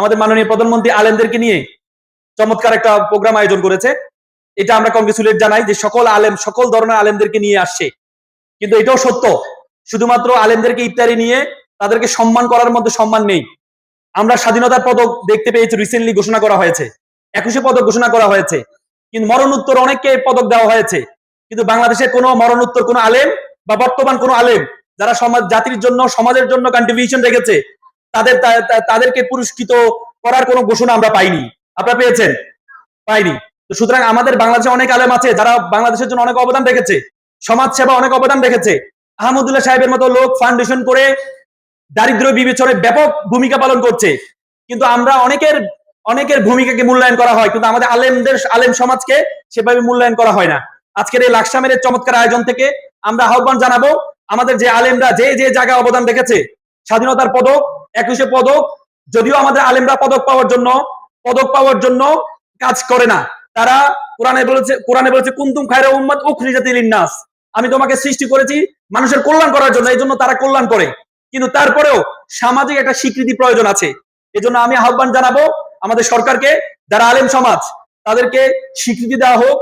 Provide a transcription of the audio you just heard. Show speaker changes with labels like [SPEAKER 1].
[SPEAKER 1] আমাদের মাননীয় প্রধানমন্ত্রী আলেমদেরকে নিয়ে চমৎকার একটা প্রোগ্রাম আয়োজন করেছে। এটা আমরা কংগ্রেচুলেট জানাই যে সকল আলেম, সকল ধরনের আলেমদেরকে নিয়ে আসছে। কিন্তু এটাও সত্য, শুধুমাত্র আলেমদেরকে ইফতারি নিয়ে তাদেরকে সম্মান করার মধ্যে সম্মান নেই। আমরা স্বাধীনতার পদক দেখতে পেয়েছি, রিসেন্টলি ঘোষণা করা হয়েছে, 21শে পদক ঘোষণা করা হয়েছে, কিন্তু মরণোত্তর অনেককে পদক দেওয়া হয়েছে। কিন্তু বাংলাদেশের কোনো মরণোত্তর কোনো আলেম বা বর্তমান কোনো আলেম যারা সমাজ, জাতির জন্য, সমাজের জন্য কন্ট্রিবিউশন রেখেছে, তাদেরকে পুরস্কৃত করার কোনো ঘোষণা আমরা পাইনি। আপনারা পেয়েছেন? পাইনি। তো সুতরাং আমাদের বাংলাদেশে অনেক আলেম আছে যারা বাংলাদেশের জন্য অনেক অবদান রেখেছে, সমাজ সেবা অনেক অবদান রেখেছে। আহমদুল্লাহ সাহেবের মতো লোক ফাউন্ডেশন করে দারিদ্র বিবেচনায় ব্যাপক ভূমিকা পালন করছে, কিন্তু আমরা অনেকের ভূমিকাকে মূল্যায়ন করা হয়, কিন্তু আমাদের আলেম সমাজকে সেভাবে মূল্যায়ন করা হয় না। আজকের এই লাকসামের চমৎকার আয়োজন থেকে আমরা আহ্বান জানাবো, আমাদের যে আলেমরা যে যে জায়গায় অবদান রেখেছে, স্বাধীনতার পদক, 21শে পদক, যদিও আমাদের আলেমরা পদক পাওয়ার জন্য কাজ করে না, তারা কোরআনে বলেছে কুনতুম খায়রা উম্মাত উখরিজাত লিন-নাস, আমি তোমাকে সৃষ্টি করেছি মানুষের কল্যাণ করার জন্য, এই জন্য তারা কল্যাণ করে। কিন্তু তারপরেও সামাজিক একটা স্বীকৃতি প্রয়োজন আছে। এজন্য আমি আহ্বান জানাবো আমাদের সরকারকে, যারা আলেম সমাজ, তাদেরকে স্বীকৃতি দেওয়া হোক,